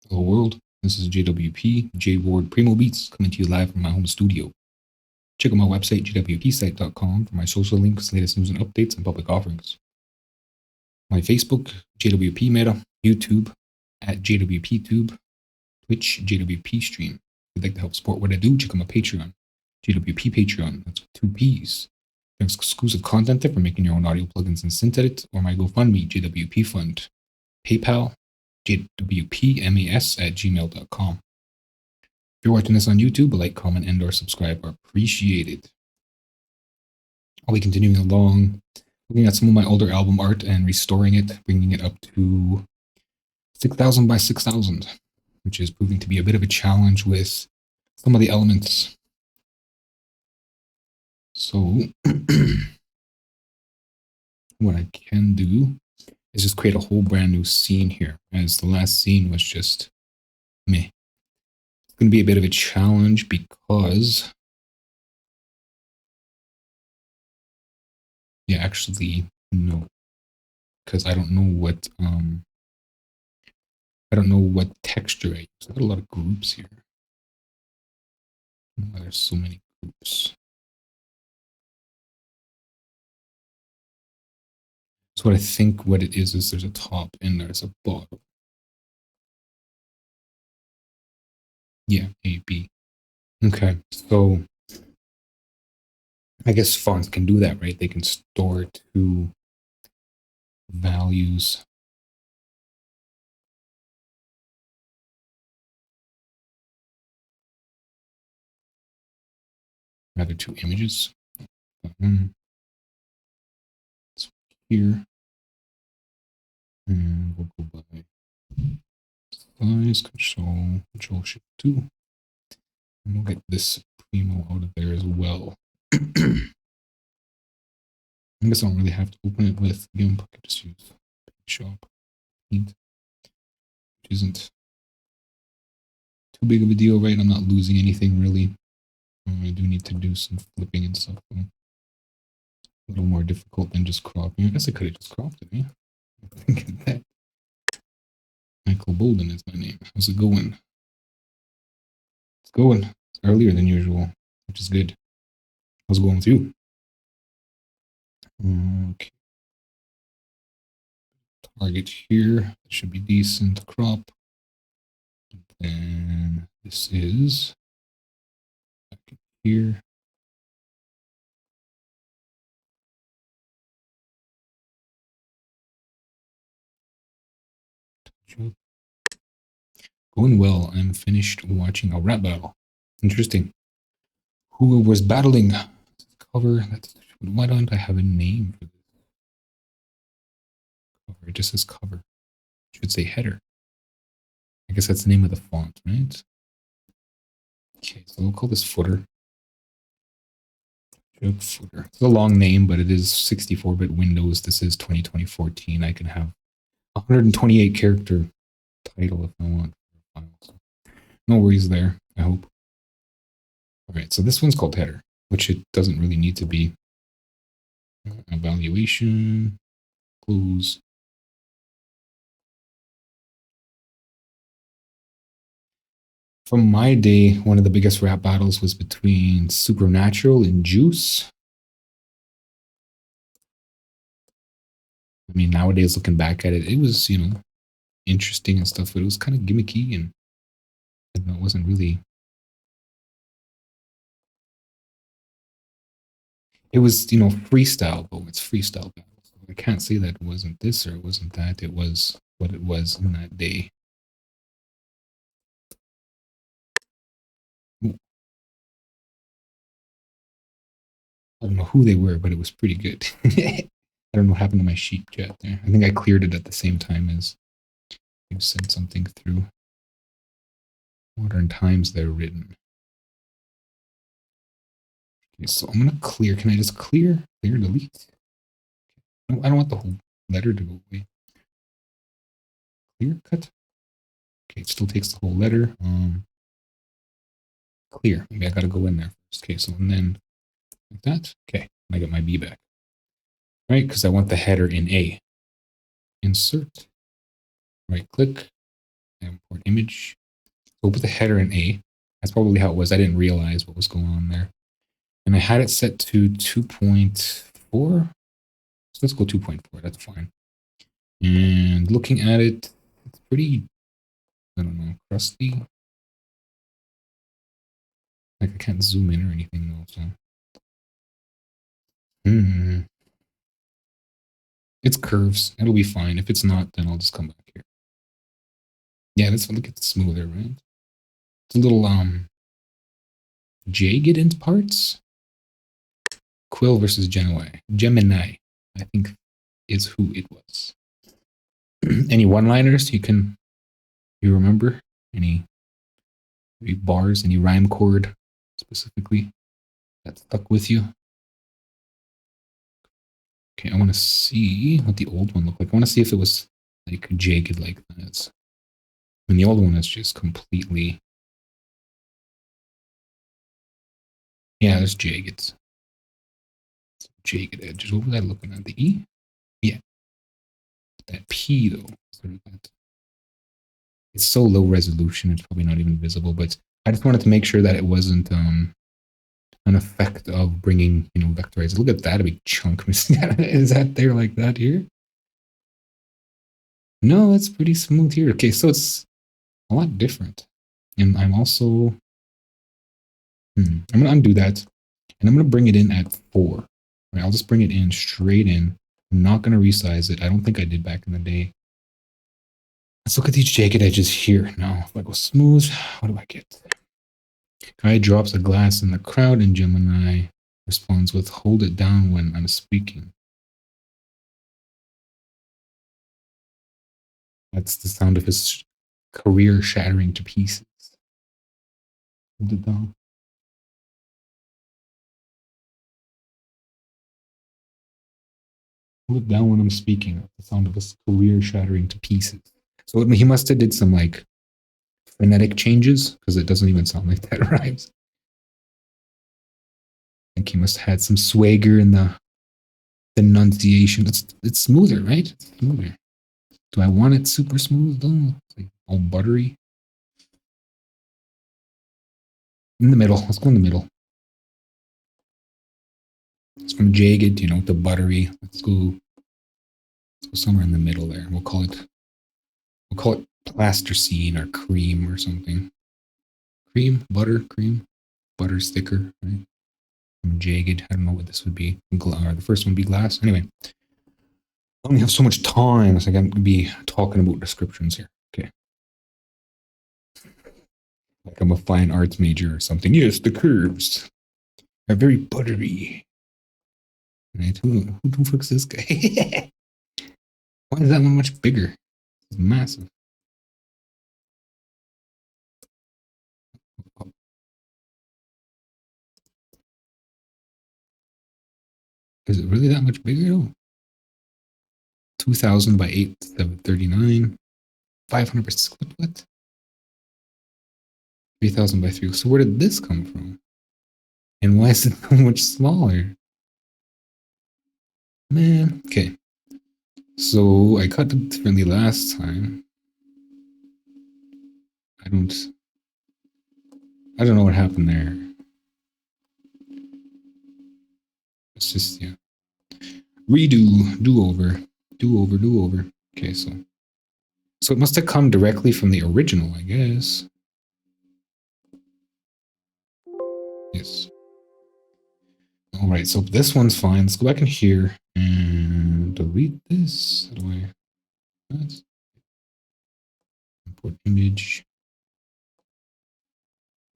Hello world, this is JWP, Povray Moray, coming to you live from my home studio. Check out my website, jwpsite.com, for my social links, latest news and updates, and public offerings. My Facebook, JWP Meta, YouTube, at JWPTube, Twitch, JWP Stream. If you'd like to help support what I do, check out my Patreon, JWP Patreon, that's with 2 P's. There's exclusive content there for making your own audio plugins and synth edit, or my GoFundMe, JWP Fund. PayPal, jwpmas@gmail.com. If you're watching this on YouTube, a like, comment, and or subscribe are appreciated. I'll be continuing along, looking at some of my older album art and restoring it, bringing it up to 6,000 by 6,000, which is proving to be a bit of a challenge with some of the elements. So what I can do is just create a whole brand new scene here, as the last scene was just meh. It's going to be a bit of a challenge because, yeah, actually, no, because I don't know what texture I use. I've got a lot of groups here. Oh, there's so many groups. So what I think what it is there's a top and there's a bottom. Yeah, A, B. Okay, so I guess fonts can do that, right? They can store 2 values. Rather 2 images. So here. And we'll go by size, control shift 2. And we'll get this primo out of there as well. I guess I don't really have to open it with GIMP. I can just use Shop Paint, which isn't too big of a deal, right? I'm not losing anything really. I do need to do some flipping and stuff, though. A little more difficult than just cropping. I guess I could have just cropped it, yeah? I'm thinking that. Michael Bolden is my name. How's it going? It's going. It's earlier than usual, which is good. How's it going with you? Okay. Target here. That should be decent. Crop. And then this is back here. Going well. I'm finished watching a rap battle. Interesting. Who was battling? Cover. Why don't I have a name for this? Cover. It just says cover. It should say header. I guess that's the name of the font, right? Okay, so we'll call this footer. Footer. It's a long name, but it is 64-bit Windows. This is 2020-14. I can have 128 character title if I want. So no worries there, I hope. All right, so this one's called header, which it doesn't really need to be. Evaluation, close. From my day, one of the biggest rap battles was between Supernatural and Juice. I mean, nowadays, looking back at it, it was, interesting and stuff, but it was kind of gimmicky and it wasn't really. It was, freestyle, but it's freestyle battle. So I can't say that it wasn't this or it wasn't that. It was what it was in that day. Ooh. I don't know who they were, but it was pretty good. I don't know what happened to my sheep chat there. I think I cleared it at the same time as you sent something through. Modern times they're written. Okay, so I'm going to clear. Can I just clear? Clear, delete? No, I don't want the whole letter to go away. Clear, cut. Okay, it still takes the whole letter. Clear. Maybe I got to go in there first. Okay, so and then like that. Okay, I get my B back. Right, because I want the header in A. Insert. Right click. Import image. So we'll put the header in A. That's probably how it was. I didn't realize what was going on there. And I had it set to 2.4. So let's go 2.4. That's fine. And looking at it, it's pretty, I don't know, crusty. Like I can't zoom in or anything though, so. It's curves. It'll be fine. If it's not, then I'll just come back here. Yeah, let's look at the smoother, right? It's a little jagged in parts. Quill versus Gemini, I think, is who it was. Any one-liners you remember? Any bars, any rhyme chord specifically that stuck with you? Okay, I want to see what the old one looked like. I want to see if it was like jagged like that. And the old one is just completely... Yeah, there's jagged. Jagged edges. What was I looking at? The E? Yeah. That P though. Sort of that. It's so low resolution, it's probably not even visible, but I just wanted to make sure that it wasn't an effect of bringing, vectorize. Look at that, a big chunk missing. Is that there like that here? No, it's pretty smooth here. Okay, so it's a lot different. And I'm also, I'm going to undo that. And I'm going to bring it in at 4. Right, I'll just bring it in straight in. I'm not going to resize it. I don't think I did back in the day. Let's look at these jagged edges here. Now, if I go smooth, what do I get? Guy drops a glass in the crowd and Gemini responds with, hold it down when I'm speaking. That's the sound of his career shattering to pieces. Hold it down. Hold it down when I'm speaking. The sound of his career shattering to pieces. So he must have did some like phonetic changes because it doesn't even sound like that rhymes. I think he must have had some swagger in the enunciation. It's smoother, right? It's smoother. Do I want it super smooth though? It's like all buttery. In the middle. Let's go in the middle. It's from jagged, to buttery. Let's go somewhere in the middle there. We'll call it plasticine or cream or something. Cream, butter, cream. Butter's thicker, right? From jagged. I don't know what this would be. The first one would be glass. Anyway. I only have so much time, so I can't be talking about descriptions here. Okay. Like I'm a fine arts major or something. Yes, the curves are very buttery. Right? Who the fuck's this guy? Why is that one much bigger? It's massive. Is it really that much bigger though? 2000 by 839. 500%. What? 3000 by 3. So where did this come from? And why is it so much smaller? Man, okay. So I cut it differently last time. I don't know what happened there. It's just, yeah. Redo, do over. Okay, so it must have come directly from the original, I guess. Yes. All right, so this one's fine. Let's go back in here and delete this. How do I? That's import image.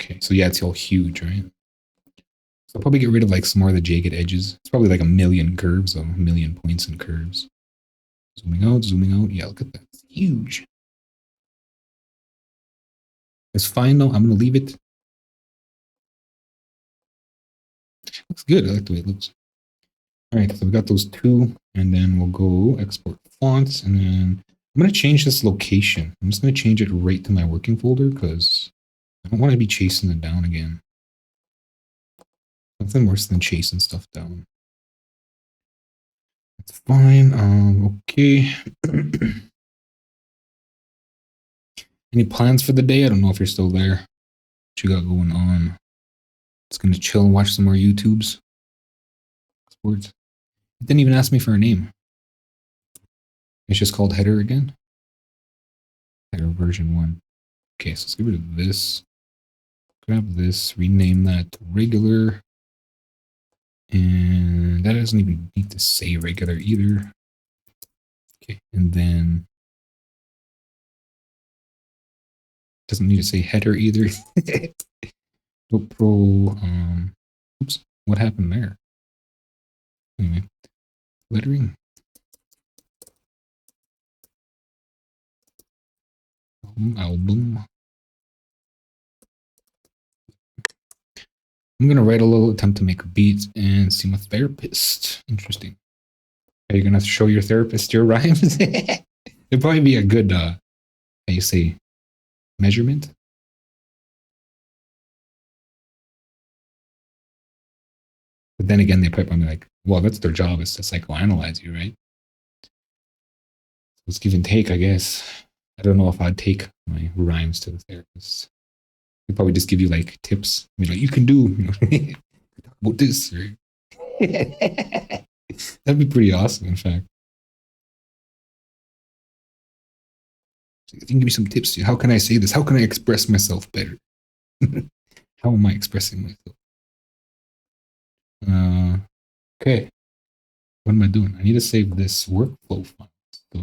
Okay, so yeah, it's all huge, right? So I'll probably get rid of like some more of the jagged edges. It's probably like a million curves, though, a million points and curves. Zooming out. Yeah, look at that. It's huge. It's fine though. I'm gonna leave it. Looks good. I like the way it looks. All right, so we got those two, and then we'll go export fonts, and then I'm going to change this location. I'm just going to change it right to my working folder because I don't want to be chasing it down again. Nothing worse than chasing stuff down. That's fine. Okay. Any plans for the day? I don't know if you're still there. What you got going on? Just gonna chill and watch some more YouTubes. Sports. It didn't even ask me for a name. It's just called Header again. Header version 1. Okay, so let's get rid of this. Grab this, rename that to regular. And that doesn't even need to say regular either. Okay, and then doesn't need to say header either. Pro, oops, what happened there? Anyway, lettering. Album. I'm gonna write a little attempt to make a beat and see my therapist. Interesting. Are you gonna show your therapist your rhymes? It'd probably be a good, how you say, measurement. But then again, they probably be like, well, that's their job, is to psychoanalyze you, right? So it's give and take, I guess. I don't know if I'd take my rhymes to the therapist. He'd probably just give you like tips. I mean, like, you can do, talk about this. Right? That'd be pretty awesome, in fact. So you can give me some tips. How can I say this? How can I express myself better? How am I expressing myself? Okay. What am I doing? I need to save this workflow file. So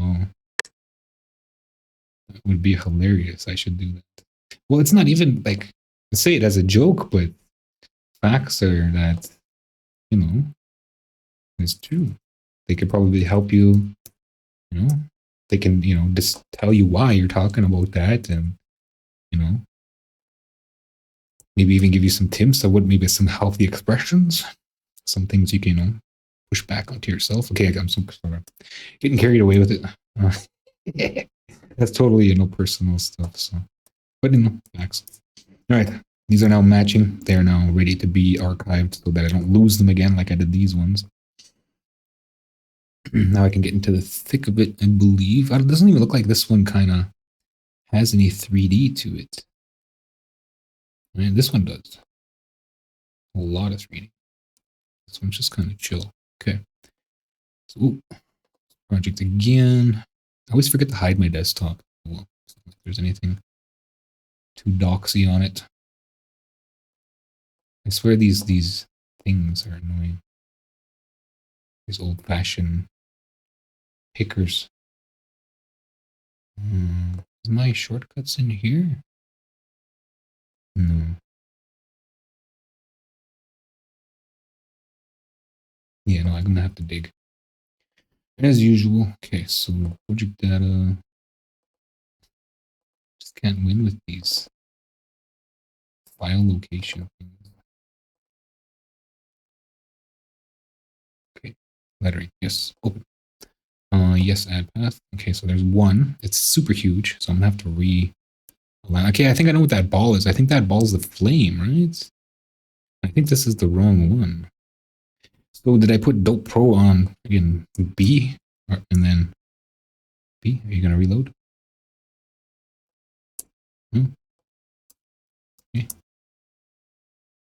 that would be hilarious. I should do that. Well, it's not even like, I say it as a joke, but facts are that, it's true. They could probably help you, they can, just tell you why you're talking about that, and, maybe even give you some tips of what maybe some healthy expressions, some things you can, push back onto yourself. Okay, I'm so sorry. Getting carried away with it. That's totally, personal stuff. So, but facts. All right, these are now matching. They are now ready to be archived so that I don't lose them again like I did these ones. Now I can get into the thick of it, I believe. It doesn't even look like this one kind of has any 3D to it. I mean, this one does. A lot of 3D. This one's just kind of chill. Okay. So, project again. I always forget to hide my desktop. Well, if there's anything too doxy on it. I swear these things are annoying. These old-fashioned pickers. Is my shortcuts in here? No. Yeah, no, I'm gonna have to dig. As usual. Okay, so project data. Just can't win with these file location things. Okay, lettering. Yes, open. Yes, add path. Okay, so there's one. It's super huge, so I'm gonna have to realign. Okay, I think I know what that ball is. I think that ball's the flame, right? I think this is the wrong one. So did I put Dope Pro on again B and then B? Are you gonna reload? No. Okay.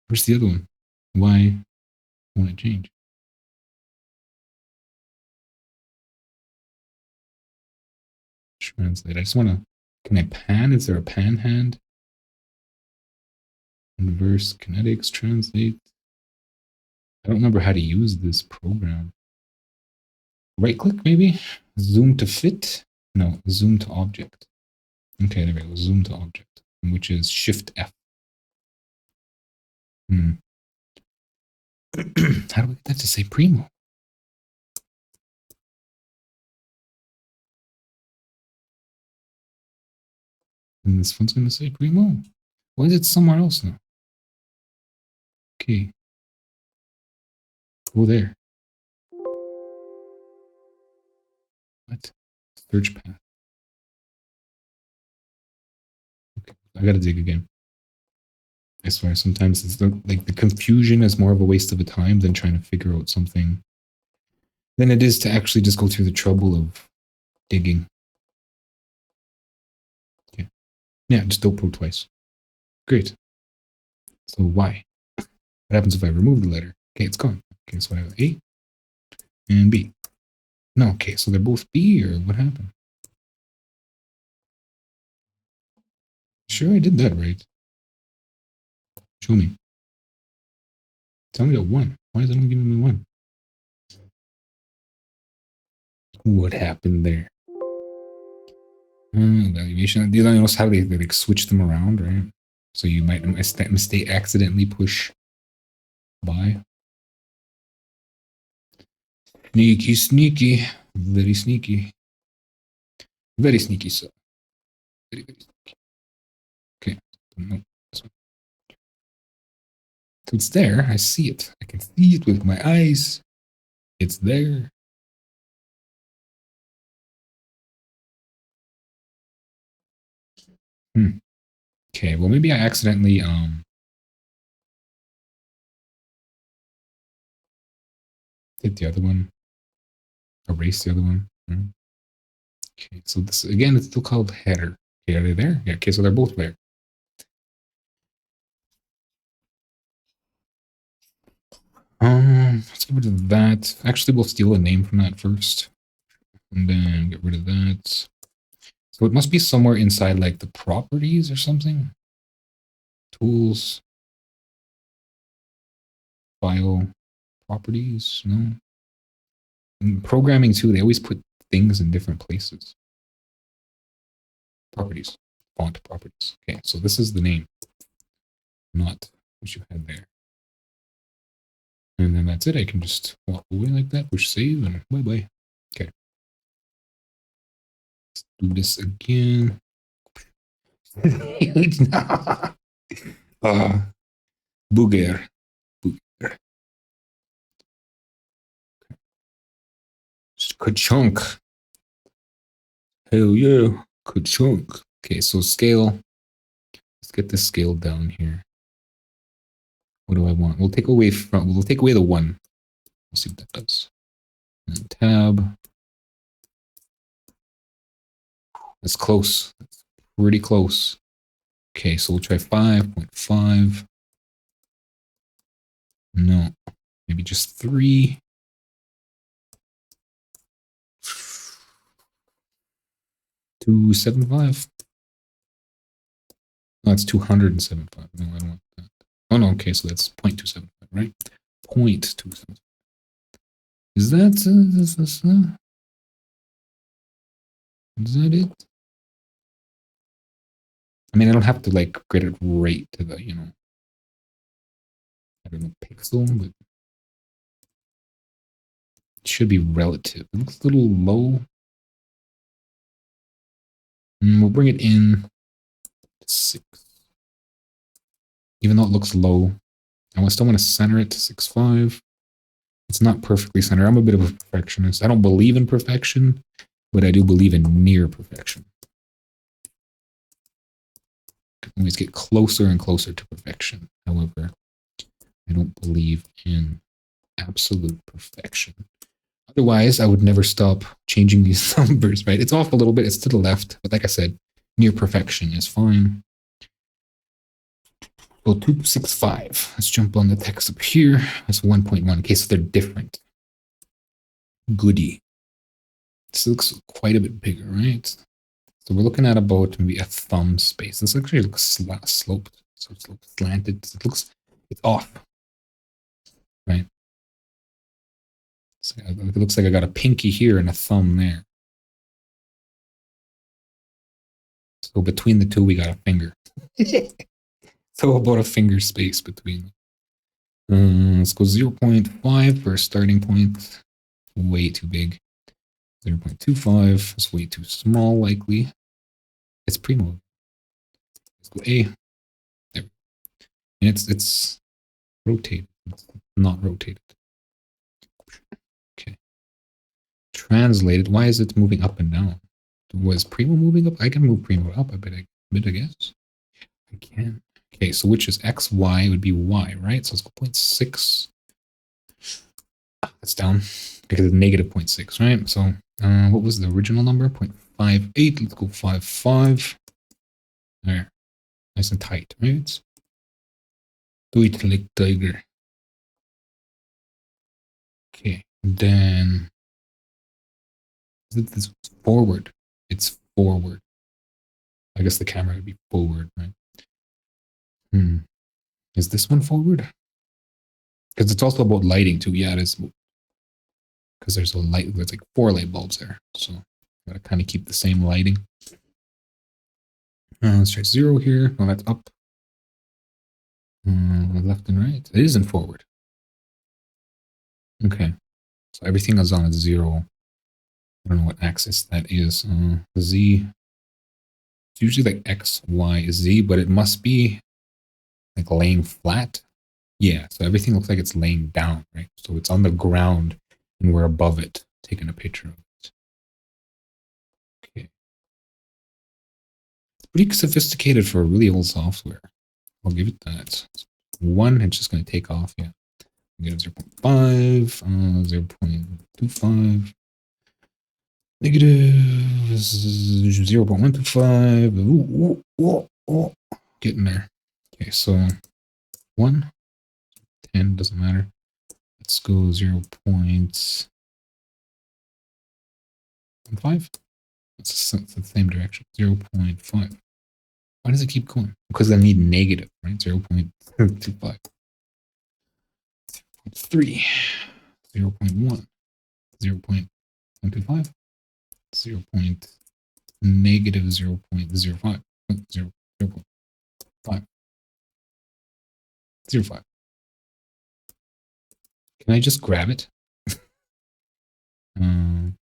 Where's the other one? Why won't it change? Translate. I just want to. Can I pan? Is there a pan hand? Inverse kinetics. Translate. I don't remember how to use this program. Right click maybe? Zoom to fit? No, zoom to object. Okay, there we go. Zoom to object, which is Shift F. How do we get that to say Primo? And this one's going to say Primo. Why is it somewhere else now? Okay. Go there. What? Search path. Okay, I gotta dig again. I swear, sometimes it's the confusion is more of a waste of a time than trying to figure out something than it is to actually just go through the trouble of digging. Okay. Yeah, just don't pro twice. Great. So Y. What happens if I remove the letter? Okay, it's gone. Okay, so I have A and B. No, okay, so they're both B, or what happened? Sure, I did that right. Show me. Tell me a 1. Why is it only giving me 1? What happened there? Evaluation. Do you notice how they like switch them around, right? So you might mistake accidentally push by. Sneaky, sneaky, very sneaky, very sneaky. So very, very sneaky. Okay, no, so it's there. I see it. I can see it with my eyes. It's there. Okay, well maybe I accidentally hit the other one, erase the other one. Okay, so this again, it's still called header. Okay, are they there? Yeah. Okay, so they're both there. Let's get rid of that. Actually, we'll steal a name from that first, and then get rid of that. So it must be somewhere inside like the properties or something. Tools, file, properties. No. In programming too, they always put things in different places. Properties, font properties. Okay, so this is the name, not what you had there. And then that's it. I can just walk away like that, push save, and bye-bye. Okay. Let's do this again. Booger. Booger. Ka-chunk. Hell yeah. Ka-chunk. Okay, so scale. Let's get the scale down here. What do I want? We'll take away the 1. We'll see what that does. And tab. That's close. That's pretty close. Okay, so we'll try 5.5. No. Maybe just 3. 275. No, it's 275. No, I don't want that. Oh no, okay, so that's 0.275, right? 0.275. Is that is that it? I mean, I don't have to like get it right to the, I don't know, pixel, but it should be relative. It looks a little low. We'll bring it in to 6. Even though it looks low, I still want to center it to 6.5. It's not perfectly centered. I'm a bit of a perfectionist. I don't believe in perfection, but I do believe in near perfection. I can always get closer and closer to perfection. However, I don't believe in absolute perfection. Otherwise, I would never stop changing these numbers, right? It's off a little bit. It's to the left. But like I said, near perfection is fine. Well, 265. Let's jump on the text up here. That's 1.1. Okay, so they're different. Goody. This looks quite a bit bigger, right? So we're looking at about maybe a thumb space. This actually looks sloped. So it's slanted. It's off, right? So it looks like I got a pinky here and a thumb there. So between the two, we got a finger. So about a finger space between them. Let's go 0.5 for a starting point. Way too big. 0.25 is way too small, likely. It's primo. Let's go A. There. And it's rotated. It's not rotated. Okay. Translated. Why is it moving up and down? Was primo moving up? I can move primo up a bit, I guess. I can. Okay, so which is x, y would be y, right? So let's go 0.6. That's down because it's negative 0.6, right? So what was the original number? 0.58. Let's go 5.5. There. Nice and tight, right? Do it like tiger. Okay. Then this forward. It's forward. I guess the camera would be forward, right? Is this one forward? Because it's also about lighting too. Yeah, it is. Because there's like 4 light bulbs there. So gotta kind of keep the same lighting. Let's try 0 here. Oh, that's up. Left and right. It isn't forward. Okay. So everything is on a 0. I don't know what axis that is. Z. It's usually like X, Y, Z, but it must be like laying flat. Yeah, so everything looks like it's laying down, right? So it's on the ground and we're above it, taking a picture of it. Okay. It's pretty sophisticated for really old software. I'll give it that. 1, it's just going to take off, yeah. Negative 0.5, 0.25. Negative 0.125. Getting there. Okay, so 1, 10, doesn't matter. Let's go 0.15. It's the same direction. 0.5. Why does it keep going? Because I need negative, right? 0.25. 3. 0.1. 0.125. 0. Negative 0.05. 0.5. 0.5. Can I just grab it? I'm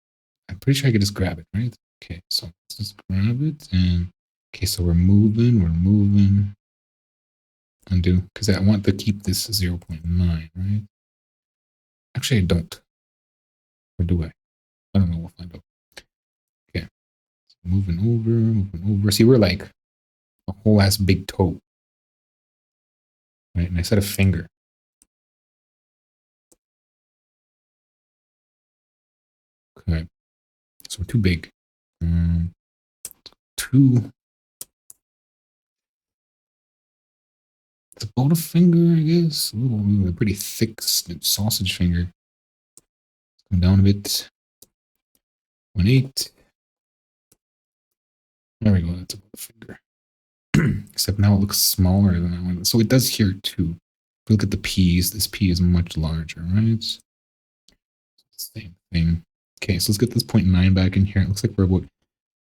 pretty sure I could just grab it, right? Okay, so let's just grab it and okay, so we're moving. Undo, because I want to keep this 0.9, right? Actually, I don't. Or do I? I don't know. We'll find out. Okay, so moving over. See, we're like a whole ass big toe, right? And I said a finger. Okay, so we're too big. 2. It's about a finger, I guess. A pretty thick sausage finger. Come down a bit. 1/8. There we go. That's about a finger. Except now it looks smaller than that one. So it does here too. If you look at the P's, this P is much larger, right? Same thing. Okay, so let's get this 0.9 back in here. It looks like we're about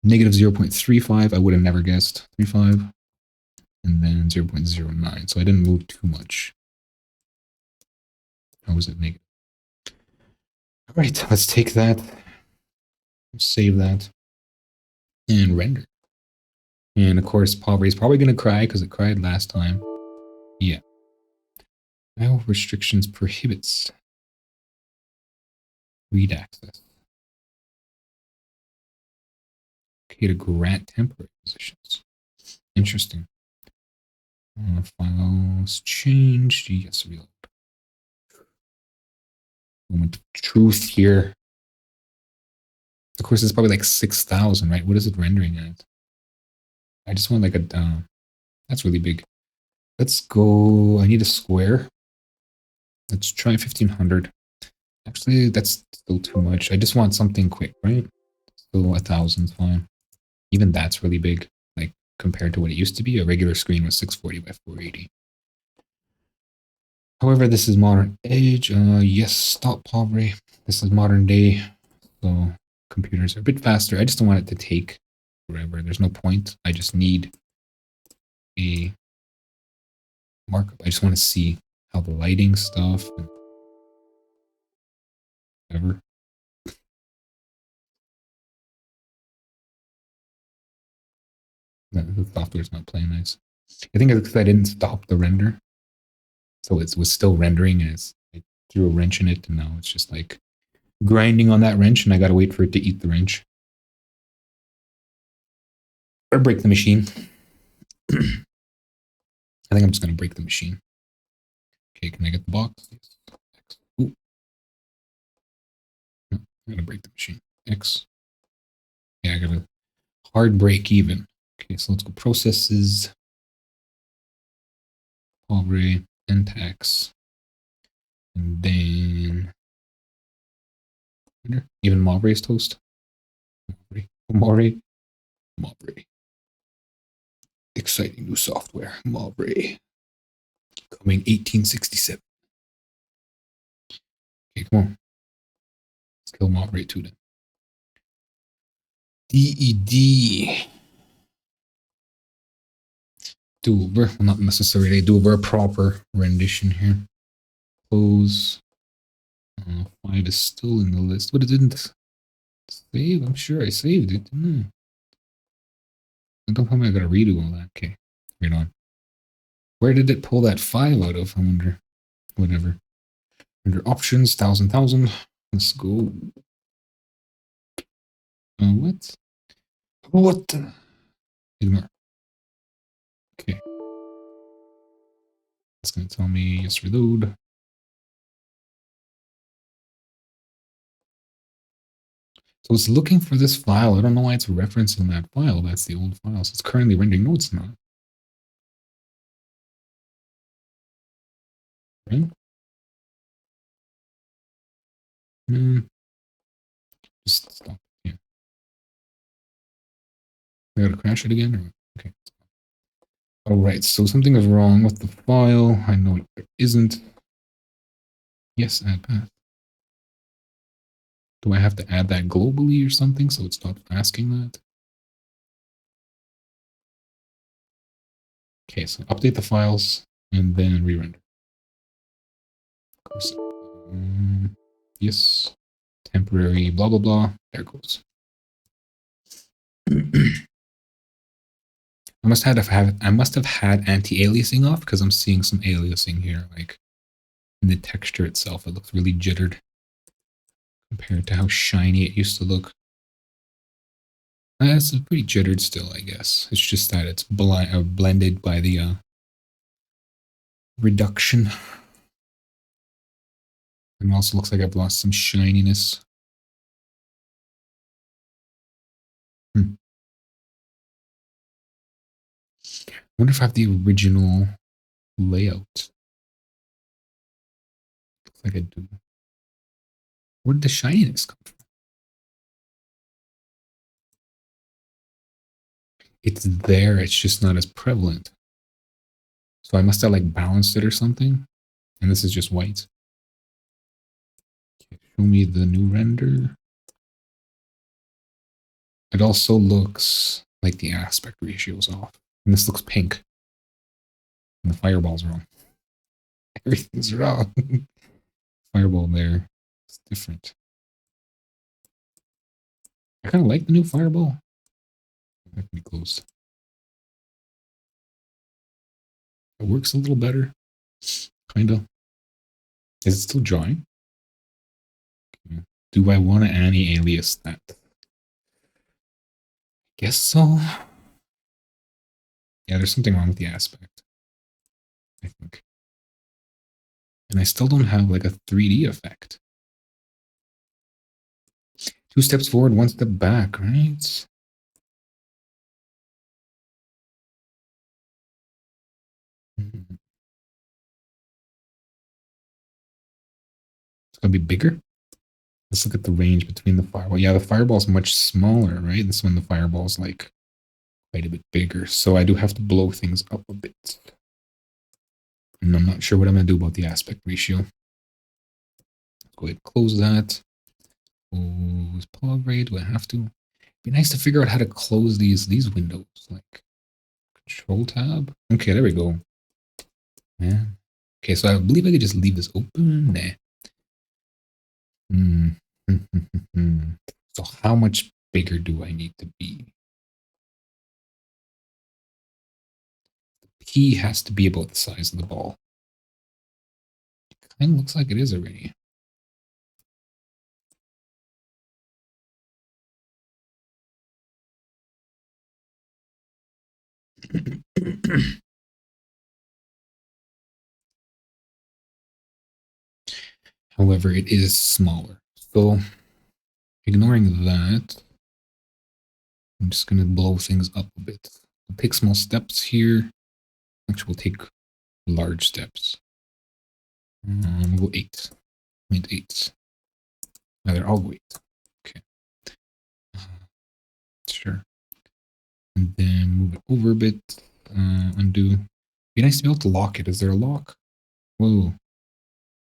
negative 0.35. I would have never guessed. 35. And then 0.09. So I didn't move too much. How was it negative? All right, let's take that. Save that. And render. And of course, Povray is probably going to cry because it cried last time. Yeah. Now restrictions prohibits read access. Okay, to grant temporary positions. Interesting. Files changed. Yes, reload. Moment of truth here. Of course, it's probably like 6,000, right? What is it rendering at? I just want like a, that's really big. Let's go, I need a square. Let's try 1,500. Actually, that's still too much. I just want something quick, right? So 1,000 is fine. Even that's really big, like compared to what it used to be. A regular screen was 640 by 480. However, this is modern age. Yes, stop Povray. This is modern day. So computers are a bit faster. I just don't want it to take forever. There's no point. I just need a markup. I just want to see how the lighting stuff and whatever. The software's not playing nice. I think it's because I didn't stop the render. So it was still rendering as I threw a wrench in it, and now it's just like grinding on that wrench, and I gotta wait for it to eat the wrench. Or break the machine. I think I'm just gonna break the machine. Okay, can I get the box? Yes. X. Ooh. No, I'm gonna break the machine. X. Yeah, I gotta hard break even. Okay. Okay, so let's go processes, Povray, and tax. And then even Mobray's toast. Moray. Exciting new software. Povray. Coming 1867. Okay, come on. Let's kill Povray too then. DED. Do over. Well, not necessarily do over a proper rendition here. Close. 5 is still in the list, but it didn't save. I'm sure I saved it, didn't I? Don't tell me I gotta redo all that. Okay, right on. Where did it pull that 5 out of? I wonder. Whatever. Under options, 1,000. Let's go. What? What the? Ignore. Okay. It's gonna tell me yes, reload. So it's looking for this file. I don't know why it's referencing that file. That's the old file. So it's currently rendering. No, it's not. Right? Just stop. Yeah. I gotta crash it again? Or, okay. All right. So something is wrong with the file. I know there isn't. Yes, add path. Do I have to add that globally or something so it stops asking that? Okay, so update the files and then re-render. Of course. Yes. Temporary blah blah blah. There it goes. I must have had anti-aliasing off because I'm seeing some aliasing here, like in the texture itself. It looks really jittered compared to how shiny it used to look. It's pretty jittered still, I guess. It's just that it's blended by the reduction. And it also looks like I've lost some shininess. I wonder if I have the original layout. Looks like I do. Where did the shininess come from? It's there, it's just not as prevalent. So I must have like balanced it or something. And this is just white. Okay, show me the new render. It also looks like the aspect ratio is off. And this looks pink. And the fireball's wrong. Everything's wrong. Fireball there. It's different. I kind of like the new fireball. That can be closed. It works a little better. Kind of. Is it still drawing? Okay. Do I want to anti-alias that? Guess so. Yeah, there's something wrong with the aspect, I think. And I still don't have like a 3D effect. 2 steps forward, 1 step back, right? It's gonna be bigger. Let's look at the range between the fireball. Yeah, the fireball's much smaller, right? This one, the fireball's like quite a bit bigger. So I do have to blow things up a bit. And I'm not sure what I'm gonna do about the aspect ratio. Let's go ahead and close that. Close Povray. Do I have to? It'd be nice to figure out how to close these windows. Like Control Tab. Okay, there we go. Yeah. Okay, so I believe I could just leave this open. Nah. So how much bigger do I need to be? The P has to be about the size of the ball. It kind of looks like it is already. However, it is smaller. So ignoring that, I'm just going to blow things up a bit. We'll take small steps here. Actually, we'll take large steps. We'll go 8. 0.8. Either I'll go 8. Okay. Sure. And then move it over a bit. Undo. Be nice to be able to lock it. Is there a lock? Whoa.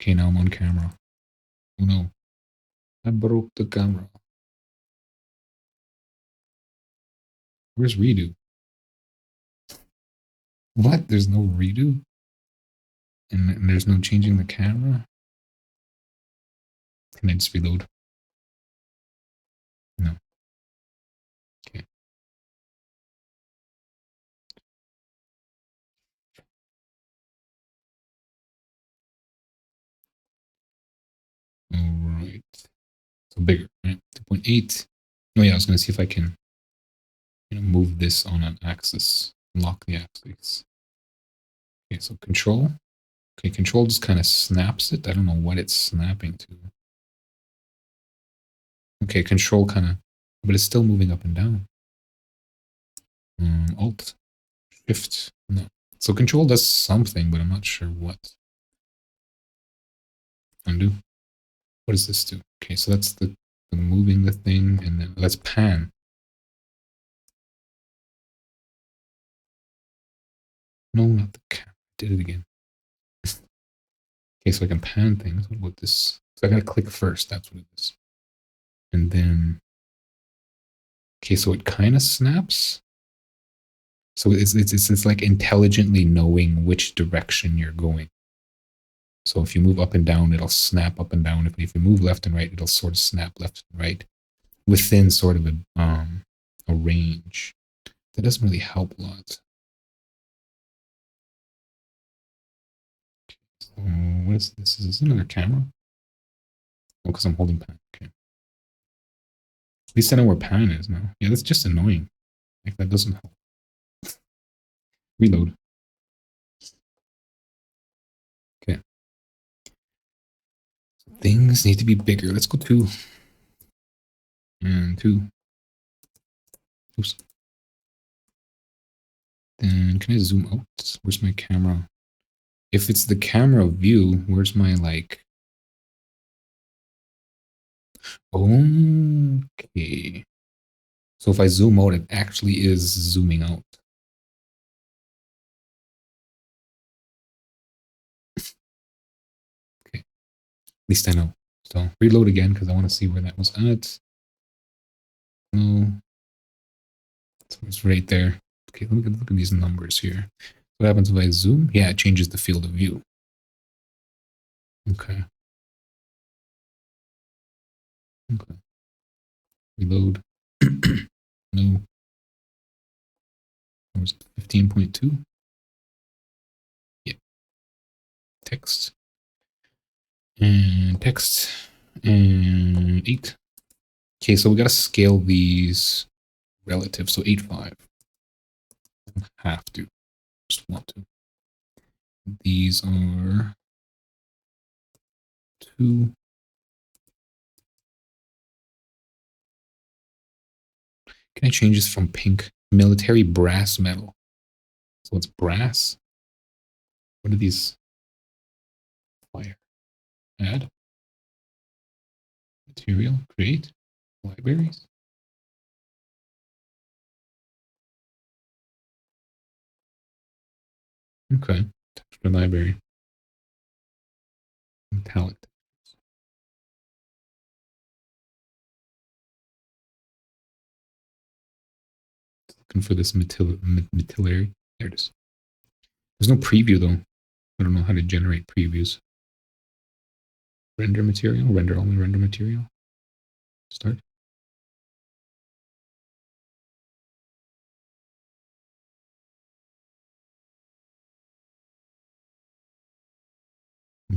Okay, now I'm on camera. Oh no. I broke the camera. Where's redo? What? There's no redo? And there's no changing the camera? Can I just reload? No. Okay. All right. So bigger, right? 2.8. Oh yeah, I was going to see if I can move this on an axis. Lock the axis. Okay, so control. Okay, control just kind of snaps it. I don't know what it's snapping to. Okay, control kind of, but it's still moving up and down. Alt, shift, no. So control does something, but I'm not sure what. Undo. What does this do? Okay, so that's the moving the thing, and then let's pan. No, not the camera. Did it again. Okay, so I can pan things. What about this? So I gotta click first. That's what it is. And then, okay, so it kind of snaps. So it's like intelligently knowing which direction you're going. So if you move up and down, it'll snap up and down. If you move left and right, it'll sort of snap left and right within sort of a range. That doesn't really help a lot. So what is this? Is this another camera? Oh, because I'm holding pan. Okay. At least I know where pan is now. Yeah, that's just annoying. Like that doesn't help. Reload. Okay. Things need to be bigger. Let's go 2. And 2. Oops. Then can I zoom out? Where's my camera? If it's the camera view, where's my like... Okay. So if I zoom out, it actually is zooming out. Okay. At least I know. So reload again because I want to see where that was at. No. So it's right there. Okay, look at these numbers here. What happens if I zoom? Yeah, it changes the field of view. Okay. Okay. Reload. No. That was 15.2. Yeah. Text. And text. And 8. Okay, so we got to scale these relative. So 8.5. Have to. Just want to. These are 2. Can I change this from pink? Military brass metal. So it's brass. What are these? Fire. Add. Material. Create. Libraries. Okay. Texture library. Metallic. Looking for this metallic. There it is. There's no preview though. I don't know how to generate previews. Render material. Render only render material. Start.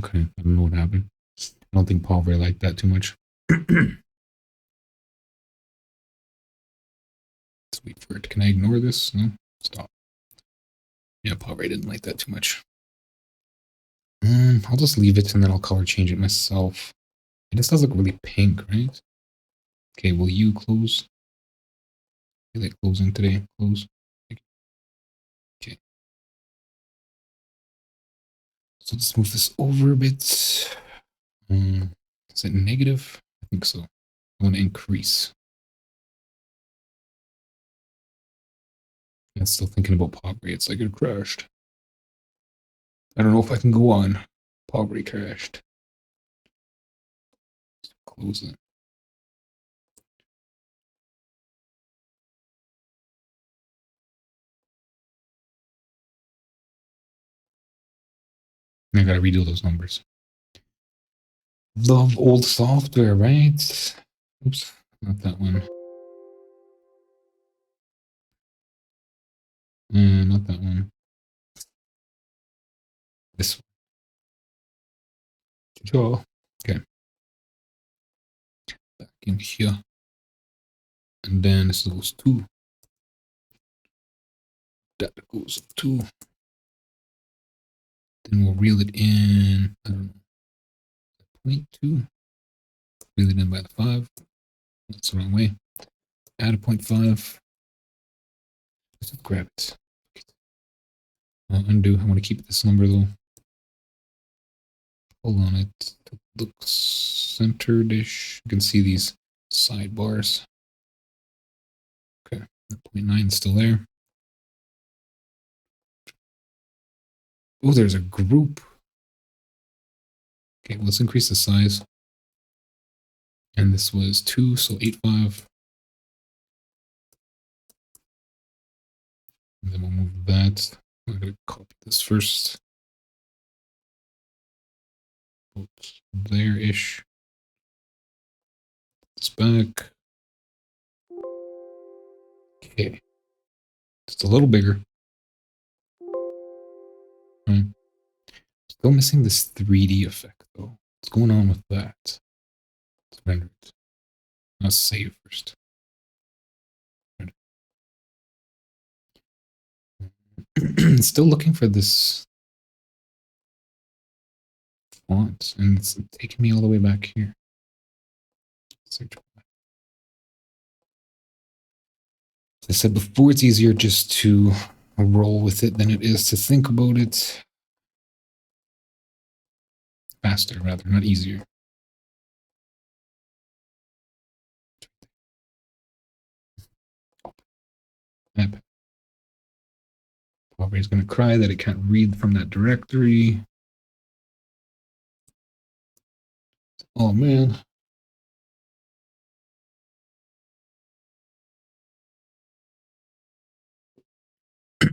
Okay. I don't know what happened. I don't think Povray liked that too much. Let's wait for it. Can I ignore this? No? Stop. Yeah, Povray didn't like that too much. I'll just leave it and then I'll color change it myself. It just does look really pink, right? Okay, will you close? I feel like closing today. Close. So let's move this over a bit. Is it negative? I think so. I want to increase. I'm still thinking about Povray. It's like it crashed. I don't know if I can go on. Povray crashed. Close it. I gotta redo those numbers. Love old software, right? Oops, not that one. Not that one. This one. Okay. Back in here. And then this goes 2. That goes up 2. Then we'll reel it in, I don't know, 0.2. Reel it in by the 5. That's the wrong way. Add a 0.5. Let's just grab it. Undo. I want to keep this number though. Hold on, it looks centered-ish. You can see these sidebars. Okay, 0.9 is still there. Oh, there's a group. Okay, let's increase the size. And this was 2, so 8.5. And then we'll move that. I'm going to copy this first. There-ish. It's back. Okay. Just a little bigger. Right. Still missing this 3D effect, though. What's going on with that? Let's render it. Let's save first. Still looking for this font, and it's taking me all the way back here. Search. As I said before, it's easier just to roll with it than it is to think about it. Faster, rather, not easier. Povray's going to cry that it can't read from that directory. Oh, man. What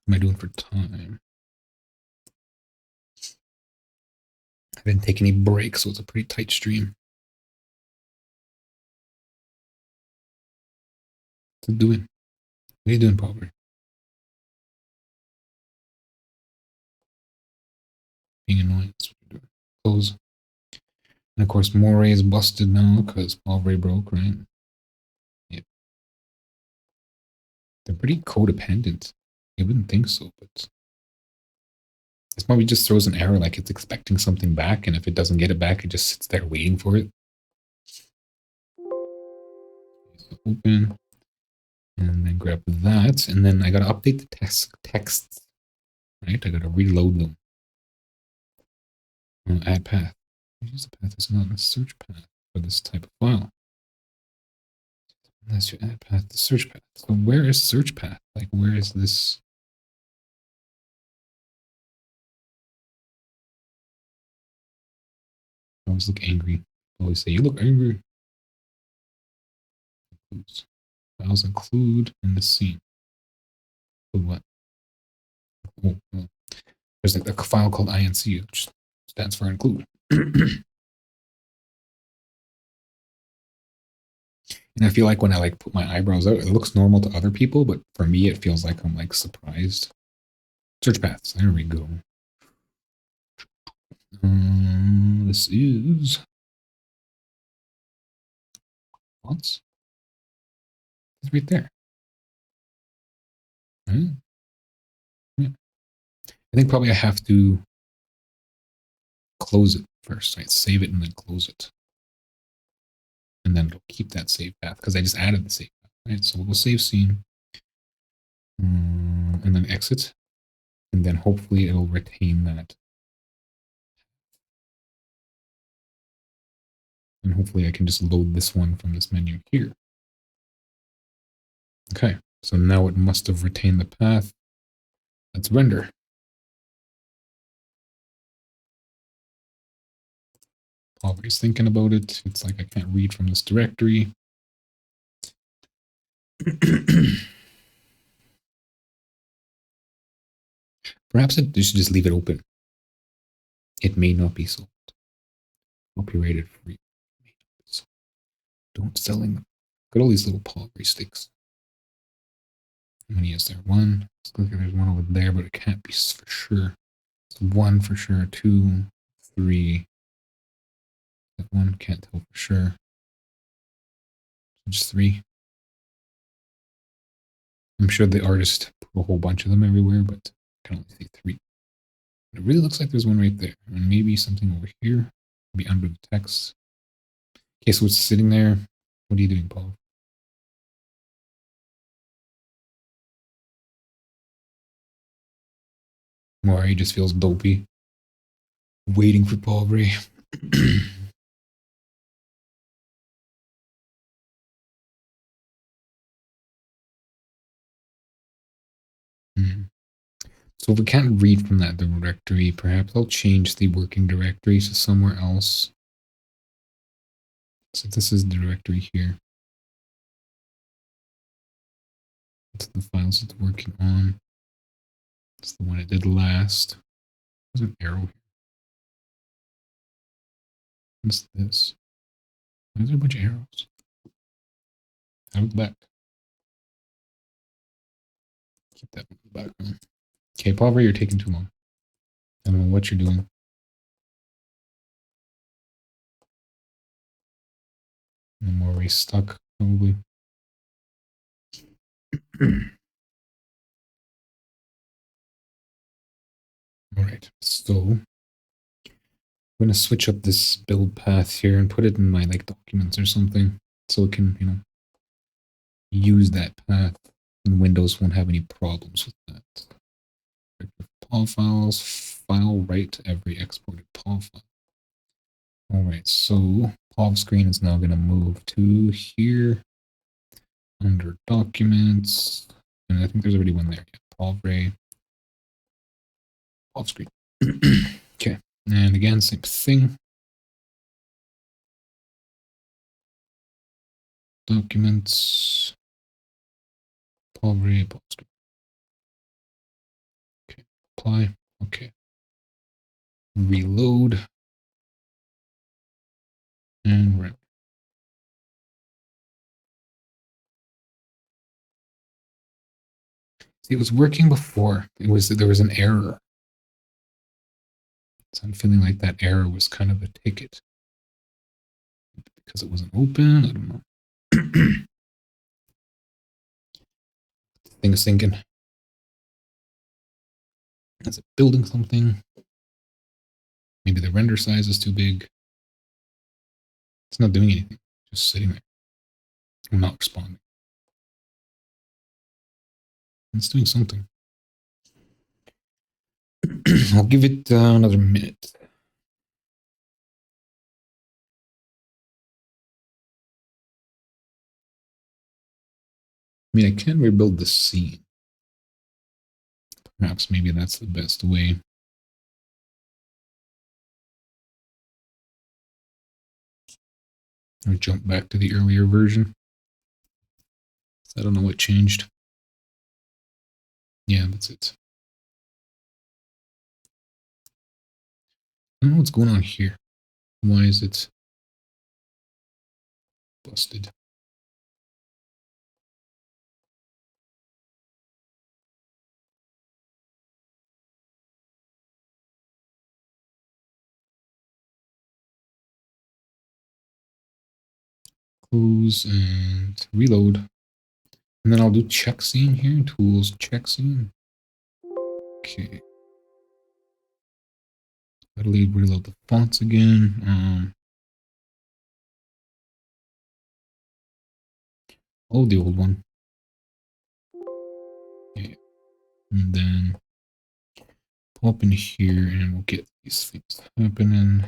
am I doing for time? I didn't take any breaks, so it's a pretty tight stream. What's it doing? What are you doing, Povray? Being annoying. That's what you're doing. Close. And of course, Moray is busted now because Povray broke, right? Yep. They're pretty codependent. You wouldn't think so, but this probably just throws an error, like it's expecting something back, and if it doesn't get it back, it just sits there waiting for it. So open, and then grab that, and then I gotta update the texts, right? I gotta reload them. Add path. Use the path is not a search path for this type of file. Unless you add path to search path. So where is search path? Like, where is this? I always look angry. I always say, you look angry. Files include in the scene. Include what? Oh, well, there's like a file called inc, which stands for include. And I feel like when I like put my eyebrows out, it looks normal to other people, but for me, it feels like I'm like surprised. Search paths. There we go. This is fonts. It's right there. Right? Yeah. I think probably I have to close it first, right? Save it and then close it. And then it'll keep that save path because I just added the save path, right? So we'll go save scene. And and then exit. And then hopefully it'll retain that. And hopefully I can just load this one from this menu here. Okay, so now it must have retained the path. Let's render. Always thinking about it. It's like I can't read from this directory. Perhaps I should just leave it open. It may not be sold. Copyrighted free. Don't selling them. Got all these little Povray sticks. How many is there? One. Let's look at there's one over there, but it can't be for sure. It's one for sure. 2, 3. That one can't tell for sure. Just 3. I'm sure the artist put a whole bunch of them everywhere, but I can only see 3. It really looks like there's one right there, and maybe something over here, maybe under the text. Okay, so it's sitting there. What are you doing, Paul? Moray just feels dopey, waiting for Povray. So if we can't read from that directory, perhaps I'll change the working directory to somewhere else. So this is the directory here. It's the files it's working on. It's the one it did last. There's an arrow here. What's this? Why is there a bunch of arrows? Out of the back. Keep that in the background. Okay, Povray, you're taking too long. I don't know what you're doing. No more race stuck, probably. All right, so I'm going to switch up this build path here and put it in my like documents or something so it can, use that path and Windows won't have any problems with that. POV files, file write every exported POV file. All right, so POV screen is now going to move to here under documents. And I think there's already one there. Yeah, Povray. POV screen. Okay, and again, same thing. Documents. Povray, POV screen. Okay, apply. Okay. Reload. And run. See, it was working before. There was an error. So I'm feeling like that error was kind of a ticket. Because it wasn't open, I don't know. Thing is thinking. Is it building something? Maybe the render size is too big. It's not doing anything. Just sitting there. I'm not responding. It's doing something. I'll give it another minute. I mean, I can rebuild the scene. Perhaps maybe that's the best way. Or jump back to the earlier version. I don't know what changed. Yeah, that's it. I don't know what's going on here. Why is it busted? Close and reload. And then I'll do check scene here. Tools, check scene. Okay. Gotta reload the fonts again. Oh, the old one. Yeah. And then pull up in here and we'll get these things happening.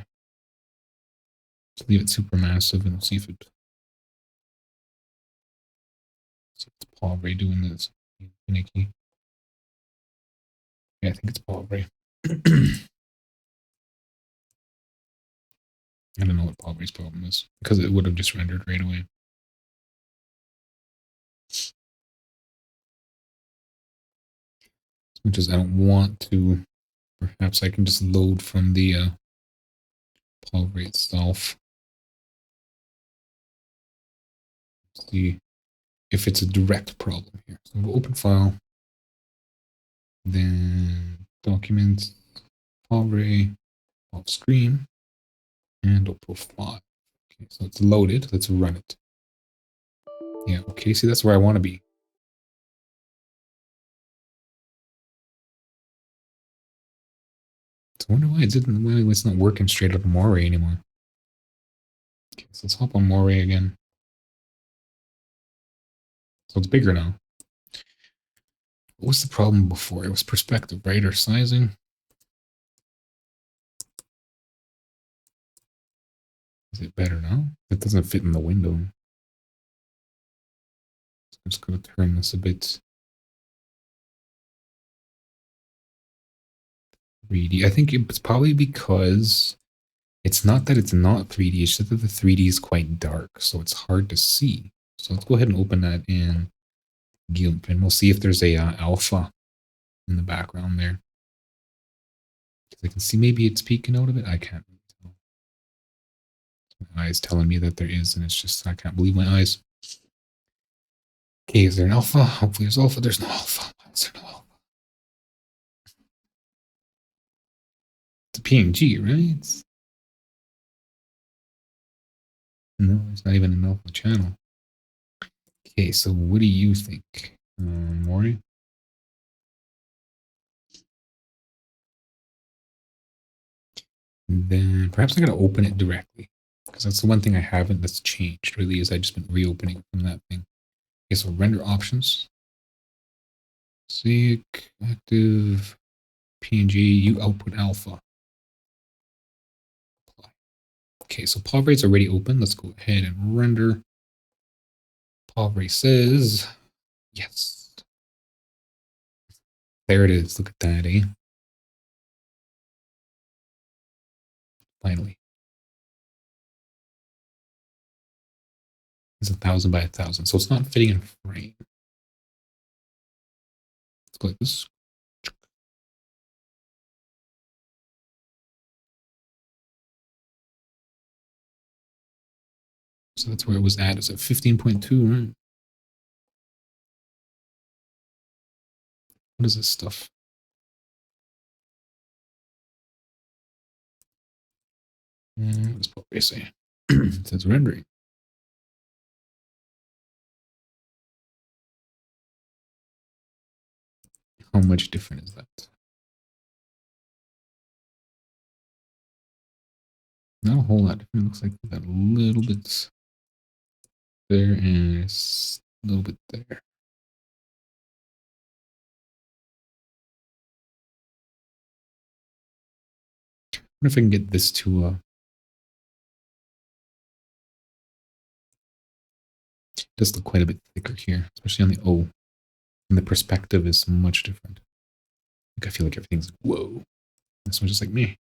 Let's leave it supermassive and we'll see if it's Povray doing this. Finicky. Yeah, I think it's Povray. I don't know what Povray's problem is because it would have just rendered right away. As much as I don't want to, perhaps I can just load from the Povray itself. See if it's a direct problem here. So we'll open file, then documents, Povray, off screen, and open file. Okay, so it's loaded. Let's run it. Yeah, okay, see, that's where I want to be. So I wonder why it's not working straight up Moray anymore. Okay, so let's hop on Moray again. So it's bigger now. What was the problem before? It was perspective, right? Or sizing? Is it better now? It doesn't fit in the window. So I'm just going to turn this a bit 3D. I think it's probably because it's not that it's not 3D, it's just that the 3D is quite dark, so it's hard to see. So let's go ahead and open that in GIMP, and we'll see if there's a alpha in the background there. Because I can see maybe it's peeking out of it. I can't really tell. My eyes telling me that there is, and it's just, I can't believe my eyes. Okay, is there an alpha? Hopefully there's alpha. There's no alpha. Why is there no alpha? It's a PNG, right? No, it's not even an alpha channel. Okay, so what do you think, Maury? And then perhaps I gotta open it directly, because that's the one thing I haven't that's changed really, is I just been reopening from that thing. Okay, so render options. Seek active PNG, you output alpha. Apply. Okay, so Povray's already open. Let's go ahead and render. Povray says yes. There it is. Look at that, eh? Finally. It's 1,000 by 1,000, so it's not fitting in frame. Let's go like this. So that's where it was at. It's at 15.2, right? What is this stuff? What does Povray say? It says rendering. How much different is that? Not a whole lot different. It looks like we got a little bit there and a little bit there. I wonder if I can get this to it does look quite a bit thicker here, especially on the O. And the perspective is much different. I feel like everything's like, whoa. This one's just like me.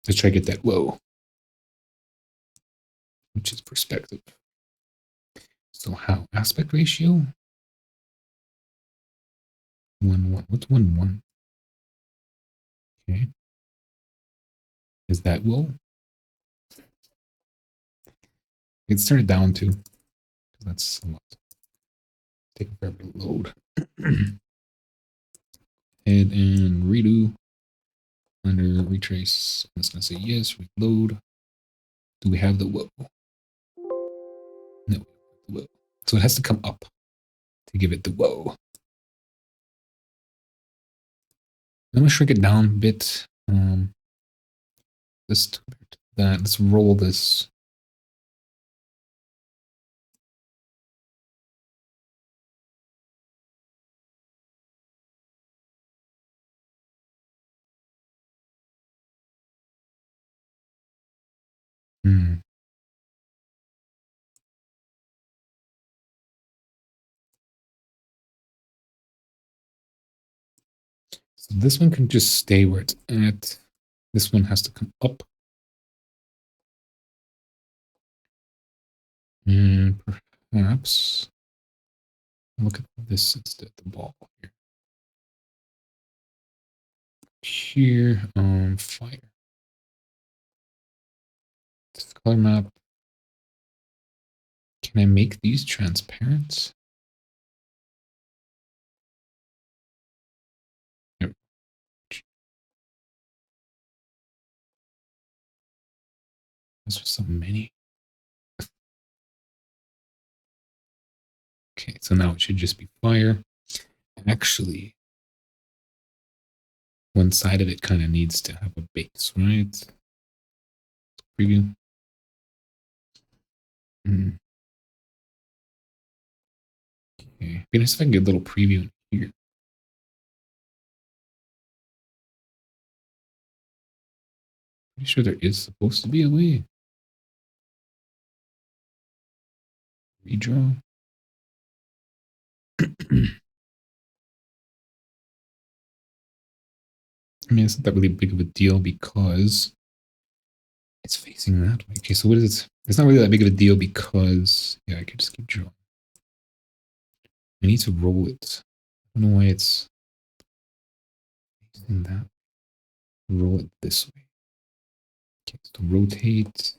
Let's try to get that whoa, which is perspective. So how? Aspect ratio? 1:1. What's 1:1? Okay. Is that whoa? Let's turn it down too, because that's a lot. Taking forever to load. Head and redo. Under retrace. I'm just gonna say yes. Reload. Do we have the whoa? No. Whoa. So it has to come up to give it the whoa. I'm gonna shrink it down a bit. This that. Let's roll this. Hmm. So this one can just stay where it's at. This one has to come up. And perhaps look at this instead, the ball here. Here, fire. This color map. Can I make these transparent? Yep. There's just so many. Okay, so now it should just be fire. Actually, one side of it kind of needs to have a base, right? Preview. Mm. Okay. Be nice if I can get a little preview here. Pretty sure there is supposed to be a way. Redraw. I mean, it's not that really big of a deal because it's facing that way. Okay, so what is it? It's not really that big of a deal because, yeah, I could just keep drawing. I need to roll it. I don't know why it's facing that. Roll it this way. Okay, so rotate.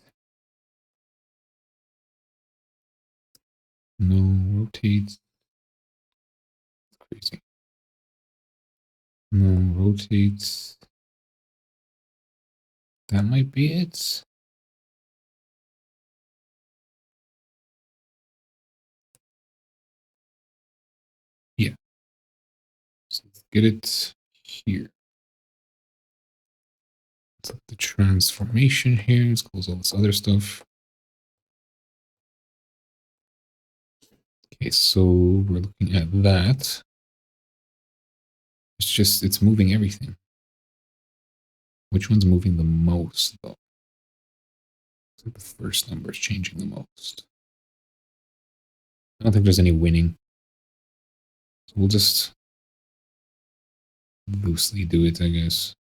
No, rotate. Crazy. No, rotate. That might be it. Yeah. So let's get it here. Let's let the transformation here. Let's close all this other stuff. Okay, so we're looking at that. It's moving everything. Which one's moving the most, though? So the first number is changing the most. I don't think there's any winning. So we'll just loosely do it, I guess.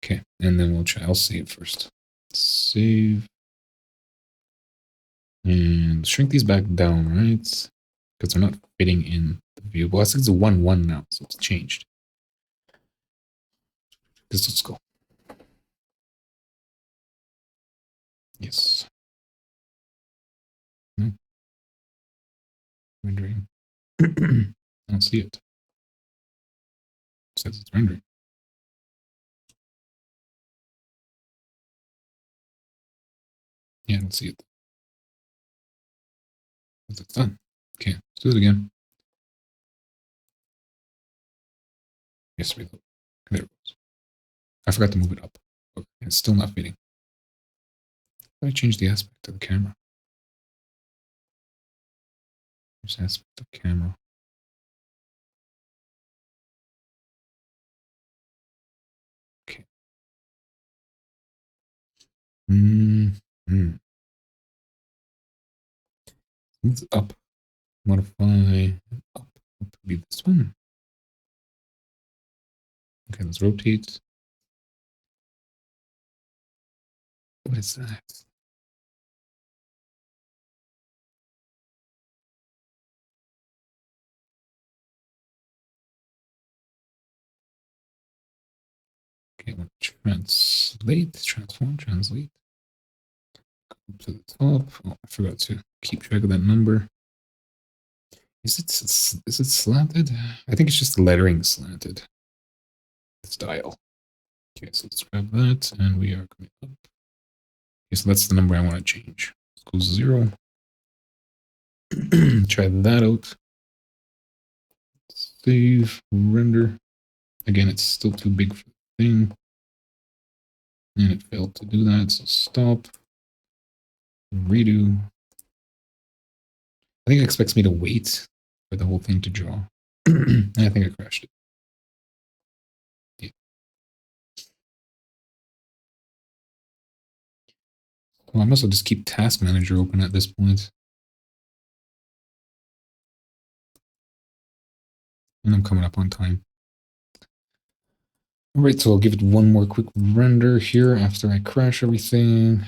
Okay, and then we'll try. I'll save first. Save. And shrink these back down, right? Because they're not fitting in the view. Well, I think it's a 1-1 now, so it's changed. Let's go. Yes. No. Rendering. I don't see it. It says it's rendering. Yeah, I don't see it. It's done. Okay, let's do it again. Yes, we go. There it goes. I forgot to move it up. Okay, it's still not fitting. How do I change the aspect of the camera? Here's aspect of camera. Okay. Move it up. Modify. Up. Be this one. Okay, let's rotate. What is that? Okay, translate, transform, translate. Go to the top. Oh, I forgot to keep track of that number. Is it slanted? I think it's just the lettering slanted. Style. Okay, so let's grab that, and we are coming up. Okay, so that's the number I want to change. Let's go 0. Try that out. Save, render. Again, it's still too big for the thing. And it failed to do that, so stop. Redo. I think it expects me to wait for the whole thing to draw. And I think I crashed it. Yeah. Well, I must have just keep Task Manager open at this point. And I'm coming up on time. All right, so I'll give it one more quick render here after I crash everything.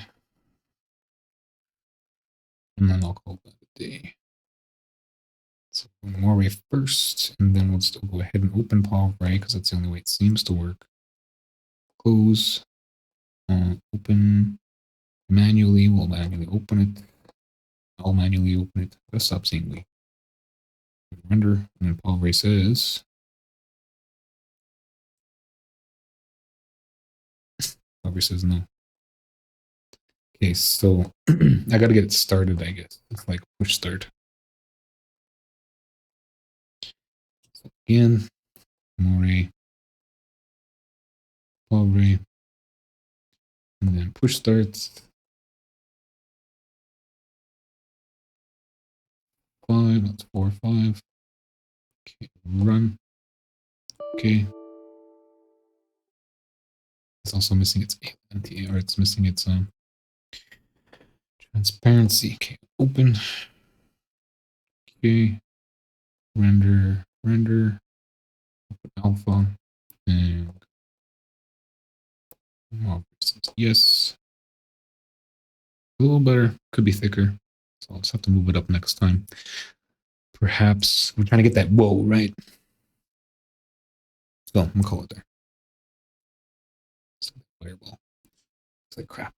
And then I'll call that a day. So Moray first, and then we'll still go ahead and open Povray because that's the only way it seems to work. Close, open manually. We'll manually open it. I'll manually open it. Let's stop saying we. Render, and then Povray says. Povray says no. Okay, so I got to get it started, I guess. It's like push start. So again, Moray, Povray, and then push starts. 5, that's 4, 5. Okay, run. Okay. It's also missing its anti, or it's missing its transparency. Okay, open. Okay, render, open alpha, and yes, a little better. Could be thicker, so I'll just have to move it up next time. Perhaps we're trying to get that whoa right. So I'm gonna call it there. Fireball. It's like crap.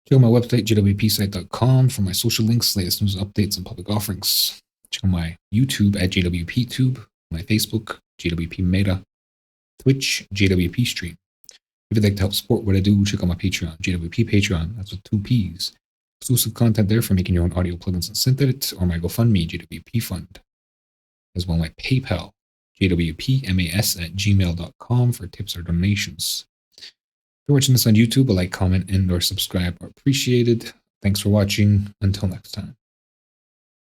Check out my website, jwpsite.com, for my social links, latest news, updates, and public offerings. Check out my YouTube at JWPTube, my Facebook, JWP Meta, Twitch, JWP Stream. If you'd like to help support what I do, check out my Patreon, JWP Patreon. That's with 2 P's. Exclusive content there for making your own audio plugins and synth edits, or my GoFundMe, JWP Fund. As well, my PayPal, jwpmas@gmail.com, for tips or donations. If you're watching this on YouTube, a like, comment, and or subscribe are appreciated. Thanks for watching. Until next time.